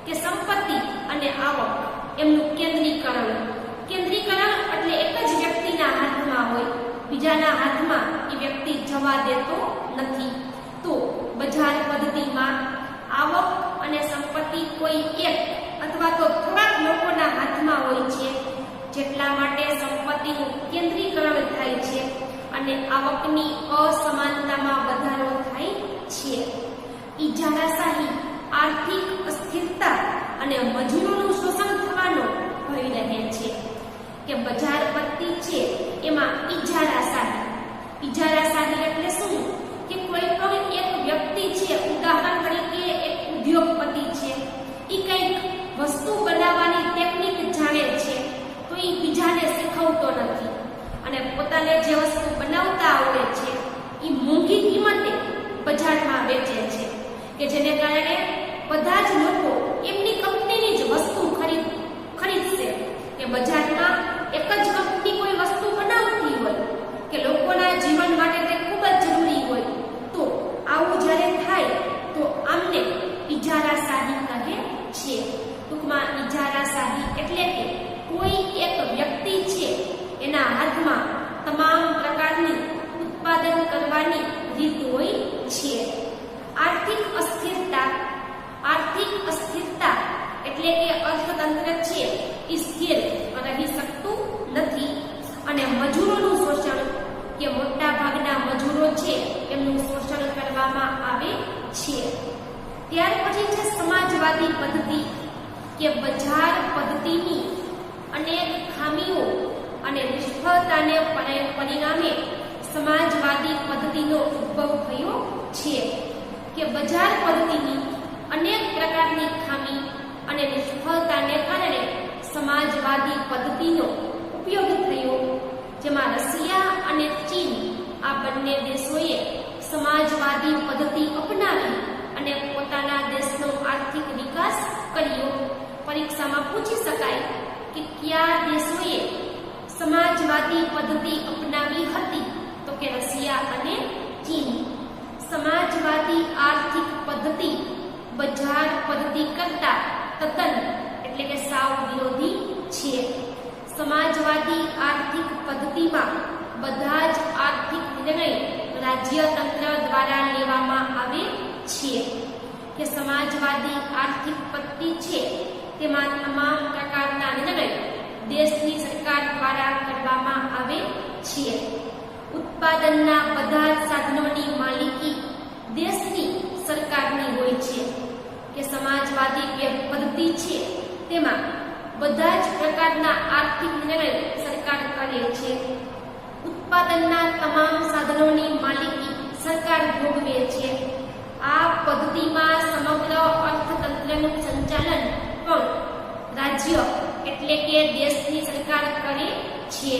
કે સંપત્તિ અને આવક એમનું કેન્દ્રીકરણ એટલે એક જ વ્યક્તિના હાથમાં હોય, બીજાના હાથમાં એ વ્યક્તિ જવા દેતો નથી. તો બજાર પદ્ધતિમાં આવક અને સંપત્તિ કોઈ એક અથવા તો થોડાક લોકોના હાથમાં હોય છે, જેટલા માટે સંપત્તિનું કેન્દ્રીકરણ થાય છે અને આવકની અસમાનતામાં વધારો થાય છે. ઇજારાશાહી, આર્થિક અસ્થિરતા અને મજૂરોનું શોષણ થવાનો ભય રહે છે. કે બજાર પદ્ધતિ છે એમાં ઇજારાશાહી એટલે શું? કે કોઈ પણ એક વ્યક્તિ છે, ઉદાહરણ તરીકે એક ઉદ્યોગપતિ છે, એ કંઈક વસ્તુ બનાવવાની ટેકનિક જાણે છે તો એ બીજાને શીખવતો નથી અને પોતાને જે વસ્તુ બનાવતા આવડે છે એ મોંઘી કિંમતે બજારમાં વેચે છે, કે જેને કારણે બધા જ લોકો એમની કંપનીની જ વસ્તુ ખરીદશે. કે બજારમાં એક જ કંપની કોઈ વસ્તુ બનાવતી હોય કે લોકોના જીવન માટે તે ખૂબ જ જરૂરી હોય, તો આવું જ્યારે થાય તો આમને ઇજારાશાહી કહે છે. ટૂંકમાં ઇજારાશાહી એટલે કે કોઈ એક વ્યક્તિ છે એના હાથમાં તમામ પ્રકારની ઉત્પાદન કરવાની રીત હોય છે. આર્થિક અસ્થિરતા એટલે કે અર્થતંત્ર છે એ સ્થિર રહી શકતું નથી અને મજૂરોનું શોષણ, કે મોટા ભાગના મજૂરો છે એમનું શોષણ કરવામાં આવે છે. ત્યાર પછી છે સમાજવાદી પદ્ધતિ. કે બજાર પદ્ધતિની અનેક ખામીઓ અને નિષ્ફળતાને પરિણામે સમાજવાદી પદ્ધતિનો ઉદ્ભવ થયો છે. કે બજાર પદ્ધતિની અનેક પ્રકારની ખામી અને નિષ્ફળતાને કારણે સમાજવાદી પદ્ધતિનો ઉપયોગ થયો, જેમાં રશિયા અને ચીન આ બંને દેશોએ સમાજવાદી પદ્ધતિ અપનાવી અને પોતાના દેશનો આર્થિક વિકાસ કર્યો. પરીક્ષામાં પૂછી શકાય કે કયા દેશોએ સમાજવાદી પદ્ધતિ અપનાવી હતી, તો કે રશિયા અને ચીન. સમાજવાદી આર્થિક પદ્ધતિ બજાર પદ્ધતિ કરતા તદ્દન એટલે કે સાવ વિરોધી છે. સમાજવાદી આર્થિક પદ્ધતિમાં બધા જ આર્થિક નિર્ણય રાજ્યતંત્ર દ્વારા લેવામાં આવે છે. કે સમાજવાદી આર્થિક પદ્ધતિ છે તેમાં તમામ પ્રકારના નિર્ણય દેશની સરકાર દ્વારા કરવામાં આવે છે. ઉત્પાદનના બધા જ સાધનોની માલિકી દેશની સરકારની હોય છે. કે સમાજવાદી પદ્ધતિ છે તેમાં બધા જ પ્રકારના આર્થિક નિર્ણય સરકાર કરે છે. ઉત્પાદનના તમામ સાધનોની માલિકી સરકાર ભોગવે છે. આ પદ્ધતિમાં સમગ્ર અર્થતંત્ર સંચાલન પણ રાજ્ય એટલે કે દેશની સરકાર કરે છે.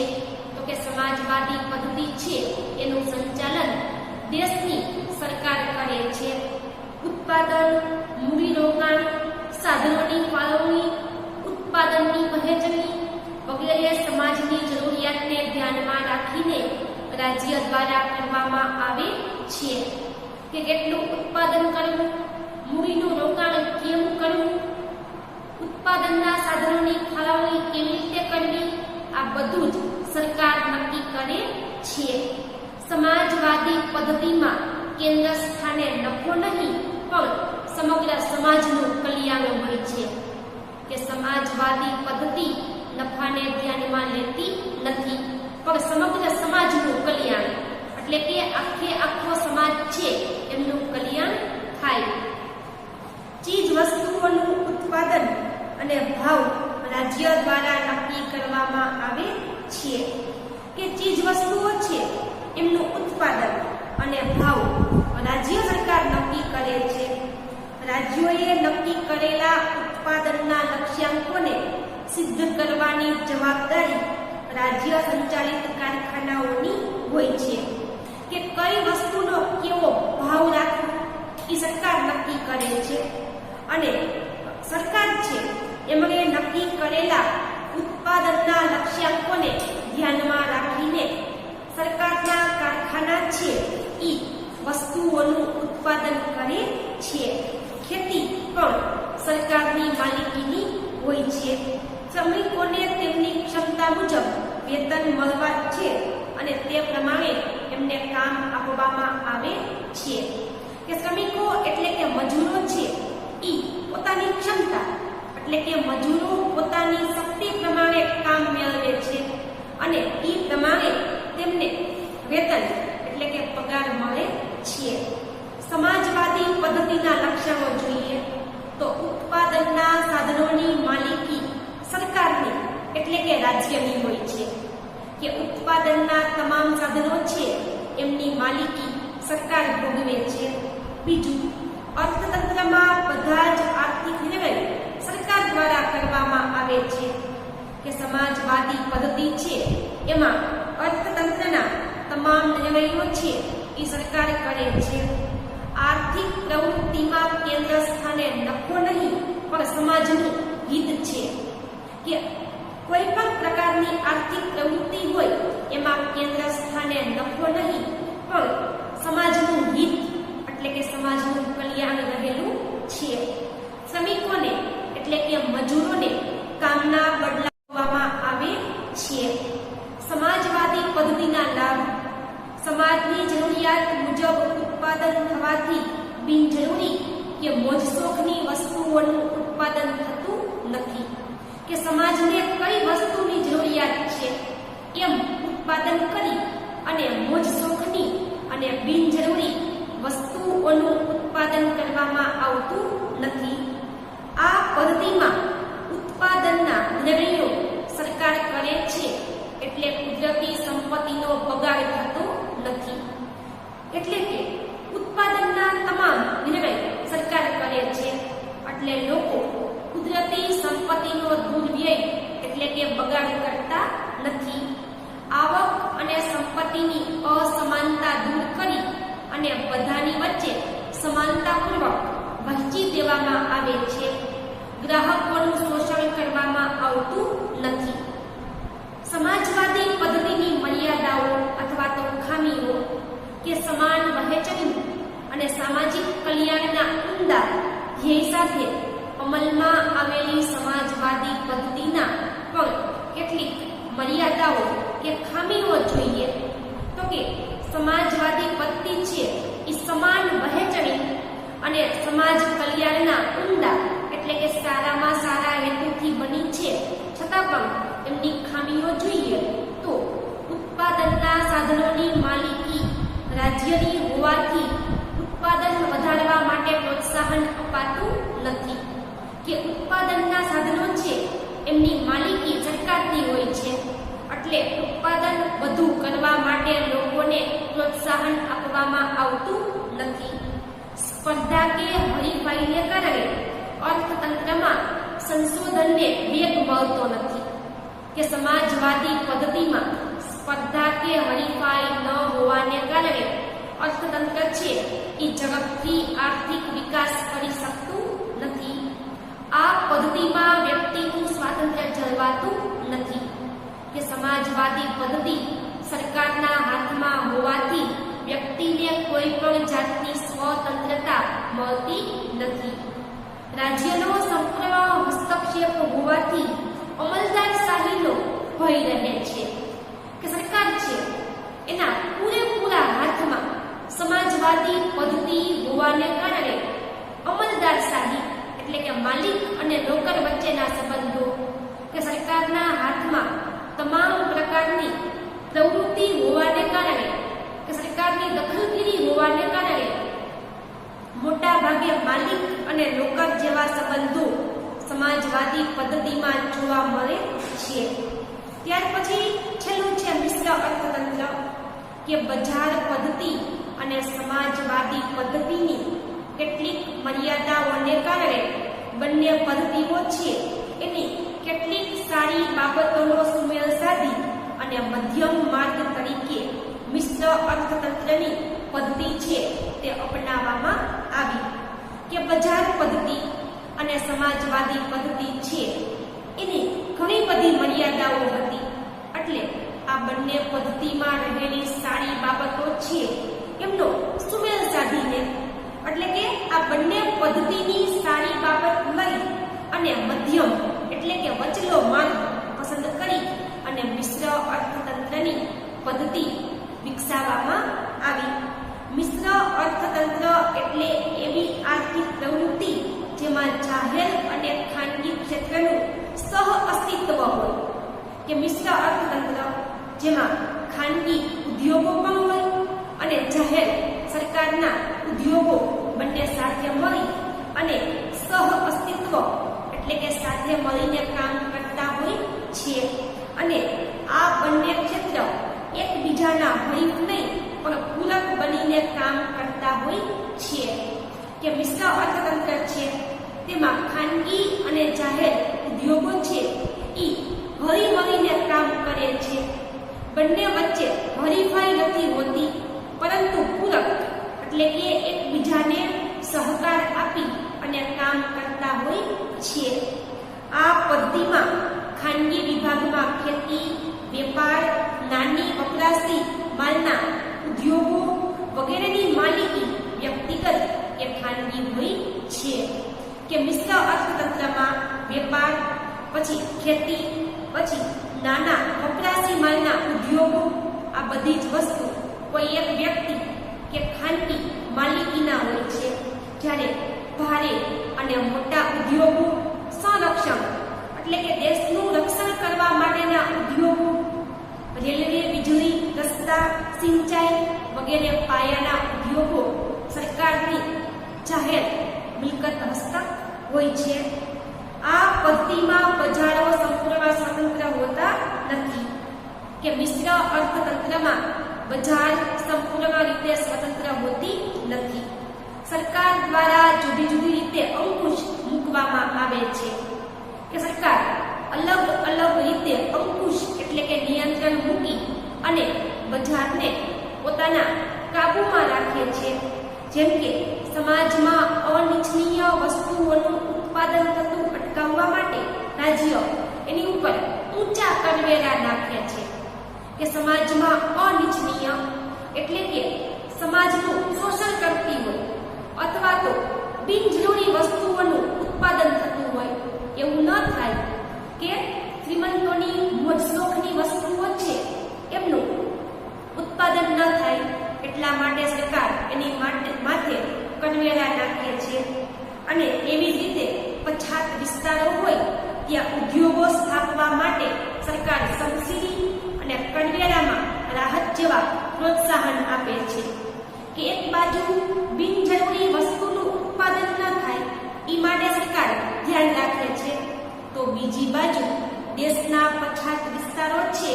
તો કે સમાજવાદી પદ્ધતિ છે એનું સંચાલન દેશની સરકાર કરે છે. ઉત્પાદન, મૂડીરોકાણ, સાધનોની ફાળવણી, ઉત્પાદનની વહેંચણી વગેરે સમાજની જરૂરિયાતને ધ્યાનમાં રાખીને રાજ્ય દ્વારા કરવામાં આવે છે. કે કેટલું ઉત્પાદન કરવું, મૂડીનું રોકાણ કેમ કરવું, ઉત્પાદનના સાધનોની ફાળવણી કેવી રીતે કરવી, આ બધું જ સરકાર નક્કી કરે છે. સમાજવાદી પદ્ધતિમાં કેન્દ્ર સ્થાને નફો નહીં પણ સમગ્ર સમાજનું કલ્યાણ હોય છે. કે સમાજવાદી પદ્ધતિ નફાને ધ્યાનમાં લેતી નથી પણ સમગ્ર સમાજનું કલ્યાણ એટલે કે આખો સમાજ છે એમનું કલ્યાણ થાય. ચીજ વસ્તુઓનું ઉત્પાદન અને ભાવ રાજ્ય દ્વારા નક્કી કરવામાં આવે છે. કે ચીજ વસ્તુઓ છે એમનું ઉત્પાદન અને ભાવ રાજ્ય સરકાર નક્કી કરે છે. રાજ્યોએ નક્કી કરેલા ઉત્પાદનના લક્ષ્યાંકોને સિદ્ધ કરવાની જવાબદારી રાજ્ય સંચાલિત કારખાનાઓની હોય છે. કે કઈ વસ્તુનો કેવો ભાવ રાખવો એ સરકાર નક્કી કરે છે અને સરકાર છે એમણે નક્કી કરેલા ઉત્પાદનના લક્ષ્યાંકોને ધ્યાનમાં રાખીને સરકારના કારખાના છે એ વસ્તુઓનું ઉત્પાદન કરે છે. ખેતી પણ સરકારની માલિકીની હોય છે. શ્રમિકોને તેમની ક્ષમતા મુજબ વેતન મળવા છે અને તે પ્રમાણે એમને કામ આપવામાં આવે છે. કે શ્રમિકો એટલે કે મજૂરો છે એ પોતાની ક્ષમતા એટલે કે મજૂરો પોતાની શક્તિ પ્રમાણે કામ મેળવે છે અને એ પ્રમાણે તેમને વેતન એટલે કે પગાર મળે છે. સમાજવાદી પદ્ધતિના લક્ષણો જોઈએ તો ઉત્પાદનના સાધનોની માલિકી સરકારની એટલે કે રાજ્યની હોય છે. કે ઉત્પાદનના તમામ સાધનો છે એમની માલિકી સરકાર ભોગવે છે. બીજું, અર્થતંત્રમાં બધા જ આર્થિક નિર્ણય સરકાર દ્વારા કરવામાં આવે છે. કે સમાજવાદી પદ્ધતિ છે એમાં અર્થતંત્રના તમામ નિર્ણયો છે એ સરકાર કરે છે. આર્થિક પ્રવૃત્તિમાં કેન્દ્ર સ્થાને નફો નહીં પણ સમાજનું હિત છે. કે કોઈ પણ પ્રકારની આર્થિક પ્રવૃત્તિ હોય એમાં કેન્દ્ર સ્થાને નફો નહીં પણ સમાજનું હિત એટલે કે સમાજનું કલ્યાણ રહેલું છે. શ્રમિકોને એટલે કે મજૂરોને કામના બદલા આપવામાં આવે છે. સમાજવાદી પદ્ધતિના લાભ સમાજની જરૂરિયાત મુજબ ઉત્પાદન થવાથી બિનજરૂરી કે મોજશોખની વસ્તુઓનું ઉત્પાદન થતું નથી. કે સમાજને કઈ વસ્તુની જરૂરિયાત છે એમ ઉત્પાદન કરી અને મોજશોખની અને બિનજરૂરી વસ્તુઓનું ઉત્પાદન કરવામાં આવતું નથી. આ પદ્ધતિમાં ઉત્પાદનના નિર્ણયો સરકાર કરે છે એટલે કુદરતી સંપત્તિનો બગાડ થતો નથી. એટલે કે ઉત્પાદનના તમામ નિર્ણય સરકાર કરે છે એટલે લોકો કુદરતી સંપત્તિનો દુર્વ્યય એટલે કે બગાડ કરતા નથી. આવક અને સંપત્તિની અસમાનતા દૂર કરી અને બધાની વચ્ચે સમાનતાપૂર્વક વહેંચી દેવામાં આવે છે. ગ્રાહકોનું શોષણ કરવામાં આવતું નથી. સમાજવાદી પદ્ધતિની મર્યાદાઓ અથવા તો ખામીઓ કે સમાન વહેંચણી અને સામાજિક કલ્યાણના ઉમદા ધ્યેય સાથે અમલમાં આવેલી સમાજવાદી પદ્ધતિના પણ કેટલીક મર્યાદાઓ કે ખામીઓ જોઈએ. તો કે સમાજવાદી પદ્ધતિ છે એ સમાન વહેંચણી અને સમાજ કલ્યાણના ઉમદા એટલે કે સારામાં સારા હેતુથી બની છે છતાં પણ એમની ખામીઓ જોઈએ તો ઉત્પાદનના સાધનોની માલિકી રાજ્યની હોવાથી ઉત્પાદન વધારવા માટે પ્રોત્સાહન અપાતું નથી. કે ઉત્પાદનના સાધનો છે એમની માલિકી સરકારની હોય છે એટલે ઉત્પાદન વધુ કરવા માટે લોકોને પ્રોત્સાહન આપવામાં આવતું નથી. સ્પર્ધા કે હરીફાઈને કારણે અર્થતંત્રમાં સંશોધનને વેગ મળતો નથી, કે સમાજવાદી પદ્ધતિમાં સ્પર્ધા કે હરીફાઈ ન હોવાને કારણે અર્થતંત્ર છે એ ઝડપથી આર્થિક વિકાસ કરી શકતું નથી. આ પદ્ધતિમાં વ્યક્તિનું સ્વાતંત્ર્ય જળવાતું નથી, કે સમાજવાદી પદ્ધતિ સરકારના હાથમાં હોવાથી વ્યક્તિને કોઈ પણ જાતની સ્વતંત્રતા મળતી નથી. રાજ્યનો સંપૂર્ણ હસ્તક્ષેપ હોવાથી અમલદારશાહીનો ભય રહે છે, કે સરકાર છે એના પૂરેપૂરા હાથમાં સમાજવાદી પદ્ધતિ હોવાને કારણે અમલદારશાહી એટલે કે માલિક અને નોકર વચ્ચેના સંબંધો, કે સરકારના હાથમાં તમામ પ્રકારની પ્રવૃત્તિ હોવાને કારણે, કે સરકારની દખલગીરી હોવાને કારણે મોટા ભાગે માલિક અને નોકર જેવા સંબંધો સમાજવાદી પદ્ધતિમાં જોવા મળે છે. ત્યાર પછી છેલ્લું છે મિશ્ર અર્થતંત્ર, કે બજાર પદ્ધતિ અને સમાજવાદી પદ્ધતિની કેટલીક મર્યાદાઓને કારણે બંને પદ્ધતિઓ છે એની કેટલીક સારી બાબતોનો સુમેળ સાધી અને મધ્યમ માર્ગ તરીકે મિશ્ર અર્થતંત્રની પદ્ધતિ છે તે અપનાવવામાં આવી. કે બજાર પદ્ધતિ અને સમાજવાદી પદ્ધતિ છે એની ઘણી બધી મર્યાદાઓ હતી, એટલે આ બંને પદ્ધતિમાં રહેલી સારી બાબતો છે એમનો સુમેળ સાધીને, એટલે કે આ બંને પદ્ધતિની સારી બાબત લઈ અને મધ્યમ એટલે કે વચલો માર્ગ પસંદ કરી અને મિશ્ર અર્થતંત્રની પદ્ધતિ વિકસાવવામાં આવી. મિશ્ર અર્થતંત્ર એટલે એવી આર્થિક પ્રવૃત્તિ જેમાં જાહેર અને ખાનગી ક્ષેત્રનું સહ અસ્તિત્વ હોય, કે મિશ્ર અર્થતંત્ર જેમાં ખાનગી ઉદ્યોગો પણ હોય અને જાહેર સરકારના ઉદ્યોગો બંને સાથે મળી અને સહ અસ્તિત્વ એટલે કે સાથે મળીને કામ કરતા હોય છે, અને આ બંને ક્ષેત્ર એકબીજાના હરીફ નહીં પણ પૂરક બનીને કામ કરતા હોય છે. કે મિશ્ર અર્થતંત્ર છે તેમાં ખાનગી અને જાહેર ઉદ્યોગો છે એ હળી મળીને કામ કરે છે. બંને વચ્ચે હરીફાઈ નથી હોતી, પરંતુ પૂરક એટલે કે એકબીજાને સહકાર આપી અને કામ કરતા હોય છે. આ પદ્ધતિમાં ખાનગી વિભાગમાં ખેતી, વેપાર, નાની વપરાશી માલના ઉદ્યોગો વગેરેની માલિકી વ્યક્તિગત કે ખાનગી હોય છે. કે મિશ્ર અર્થતંત્રમાં વેપાર, પછી ખેતી, પછી નાના વપરાશી માલના ઉદ્યોગો આ બધી જ વસ્તુ કોઈ એક વ્યક્તિ કે ખાનગી માલિકીના હોય છે, જ્યારે ભારે અને મોટા ઉદ્યોગો સંરક્ષણ એટલે કે દેશનું રક્ષણ કરવા માટેના ઉદ્યોગો, રેલવે, વીજળી, રસ્તા, સિંચાઈ વગેરે પાયાના ઉદ્યોગો સરકારની જાહેર મિલકત હસ્તક હોય છે. આ પદ્ધતિમાં બજારો સંપૂર્ણ સ્વતંત્ર હોતા નથી, કે મિશ્ર અર્થતંત્રમાં બજાર સંપૂર્ણ રીતે સ્વતંત્ર હોતી નથી. સરકાર દ્વારા જુદી જુદી રીતે અંકુશ મૂકવામાં આવે છે, કે સરકાર અલગ અલગ રીતે અંકુશ એટલે કે નિયંત્રણ મૂકી અને બજારને પોતાના કાબૂમાં રાખે છે. જેમ કે સમાજમાં અનિચ્છનીય વસ્તુઓનું ઉત્પાદન થતું અટકાવવા માટે રાજ્ય એની ઉપર ઊંચા કરવેરા નાખે છે. કે સમાજમાં અનિચ્છનીય એટલે કે સમાજનું શોષણ કરતી હોય અથવા તો બિનજરૂરી વસ્તુઓનું ઉત્પાદન થતું હોય એવું ન થાય, કે શ્રીમંતોની મોજશોખની વસ્તુઓ છે એમનું ઉત્પાદન ન થાય એટલા માટે સરકાર એની માથે કરવેરા નાખે છે. અને એવી જ રીતે પછાત વિસ્તારો હોય ત્યાં ઉદ્યોગો સ્થાપવા માટે સરકાર સબસિડી અને કરવેરામાં રાહત જેવા પ્રોત્સાહન આપે છે. કે એક બાજુ બિનજરૂરી વસ્તુનું ઉત્પાદન ન થાય એ માટે સરકાર ધ્યાન રાખે છે, તો બીજી બાજુ દેશના પછાત વિસ્તારો છે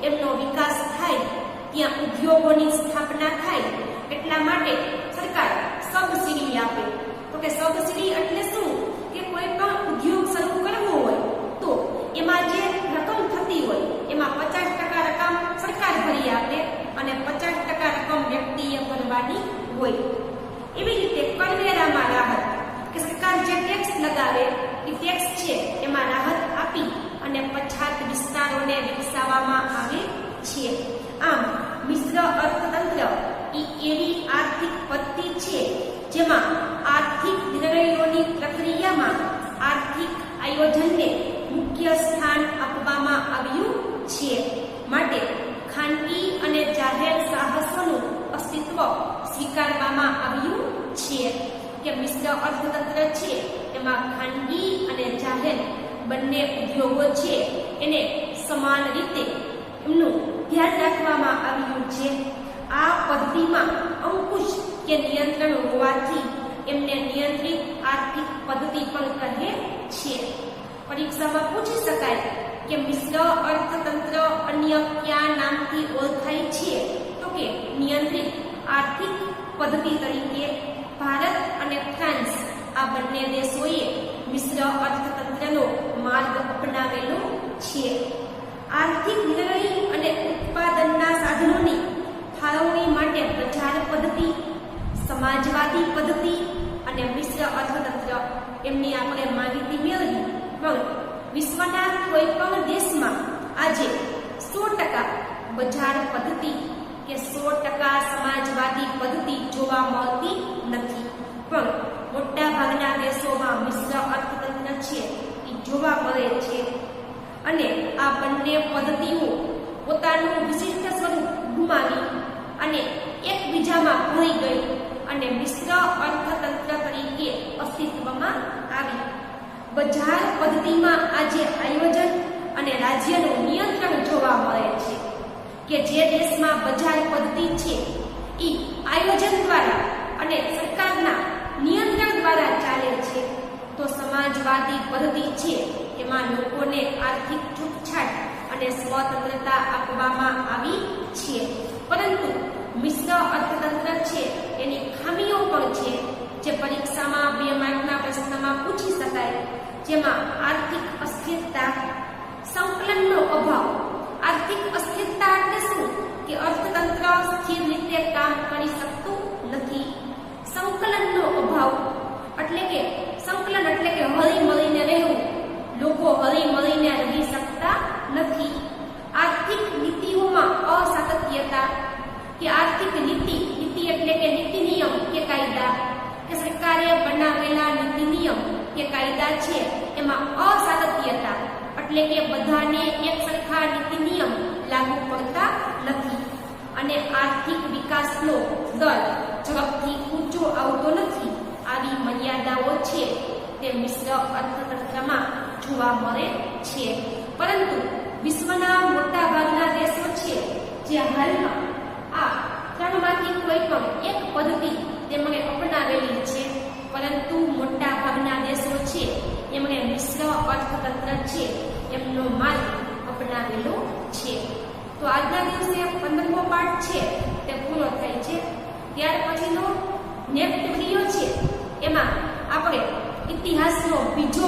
એમનો વિકાસ થાય, ત્યાં ઉદ્યોગોની સ્થાપના થાય એટલા માટે સરકાર સબસિડી આપે. તો કે સબસિડી એટલે શું? કે કોઈ હોય. એવી રીતે કરવેરામાં રાહત કે સરકાર જે ટેક્સ લગાવે એ ટેક્સ છે એમાં રાહત આપી અને પછાત વિસ્તારોને વિકસાવવામાં આવે છે. આમ મિશ્ર અર્થતંત્ર એ એવી આર્થિક પદ્ધતિ છે જેમાં આર્થિક નિર્ણયોની પ્રક્રિયામાં આર્થિક આયોજનને મુખ્ય સ્થાન આપવામાં આવ્યું છે. માટે ખાનગી અને જાહેર સાહસોનું અસ્તિત્વ સ્વીકારવામાં આવ્યું છે કે મિશ્ર અર્થતંત્ર છે એમાં ખાનગી અને જાહેર બંને ઉદ્યોગો છે એને સમાન રીતે એમનું ધ્યાન રાખવામાં આવ્યું છે. આ પદ્ધતિમાં અંકુશ કે નિયંત્રણ હોવાથી એમને નિયંત્રિત આર્થિક પદ્ધતિ પણ કહે છે. પરીક્ષામાં પૂછી શકાય કે મિશ્ર અર્થતંત્ર અન્ય કયા નામથી ઓળખાય છે? તો કે નિયંત્રિત આર્થિક પદ્ધતિ તરીકે. ભારત અને ફ્રાન્સ આ બંને દેશોએ મિશ્ર અર્થતંત્રનો માર્ગ અપનાવેલો છે. આર્થિક નિર્ણય અને ઉત્પાદનના સાધનોની ફાળવણી માટે બજાર પદ્ધતિ, સમાજવાદી પદ્ધતિ અને મિશ્ર અર્થતંત્ર એમની આપણે માહિતી મેળવી. પણ વિશ્વના કોઈ પણ દેશમાં આજે 100% બજાર પદ્ધતિ કે 100% સમાજવાદી પદ્ધતિ જોવા મળતી નથી. પણ મોટા ભાગના દેશોમાં મિશ્ર અર્થતંત્ર છે એ જોવા મળે છે. અને આ બંને પદ્ધતિઓ પોતાનું વિશિષ્ટ સ્વરૂપ ગુમાવી અને એકબીજામાં ભળી ગઈ અને મિશ્ર અર્થતંત્ર તરીકે અસ્તિત્વમાં આવી. બજાર પદ્ધતિમાં આજે આયોજન અને રાજ્યનું નિયંત્રણ જોવા મળે છે કે જે દેશમાં બજાર પદ્ધતિ છે એ આયોજન દ્વારા અને સરકારના નિયંત્રણ દ્વારા ચાલે છે, તો સમાજવાદી પદ્ધતિ છે એમાં લોકોને આર્થિક છૂટછાટ અને સ્વતંત્રતા આપવામાં આવી છે. પરંતુ મિશ્ર અર્થતંત્ર છે એની ખામીઓ પણ છે જે પરીક્ષામાં 2 માર્કના પ્રશ્નમાં પૂછી શકાય. જેમાં આર્થિક અસ્થિરતા, સંકલનનો અભાવ. આર્થિક અસ્થિરતા એટલે શું? કે અર્થતંત્ર સ્થિર રીતે કામ કરી શકતું નથી. સંકલનનો અભાવ એટલે કે સંકલન એટલે કે હળી મળીને રહેવું. લોકો હળી મળીને રહી શકતા નથી. આર્થિક નીતિઓમાં અસાતત્યતા કે આર્થિક નીતિ એટલે કે નીતિ નિયમ કે કાયદા કે સરકારે બનાવેલા નીતિ નિયમ કે કાયદા છે એમાં અસાતત્યતા એટલે કે બધાને એક સરખા નીતિ નિયમ લાગુ પડતા નથી. અને આર્થિક વિકાસનો દર ઝડપથી ઊંચો આવતો નથી. આવી મર્યાદાઓ છે તે મિશ્ર અર્થતંત્રમાં જોવા મળે છે. પરંતુ વિશ્વના મોટા ભાગના દેશો છે જે હાલમાં આ ત્રણમાંથી કોઈ પણ એક પદ્ધતિ તેમણે અપનાવેલી છે. પરંતુ મોટા ભાગના દેશો છે એમણે મિશ્ર અર્થતંત્ર છે એમનો માર્ગ અપનાવેલો છે. તો આજના દિવસે 15મો પાઠ છે તે પૂરો થાય છે. ત્યાર પછીનો નેક્સ્ટ વિડિયો છે એમાં આપણે ઇતિહાસનો બીજો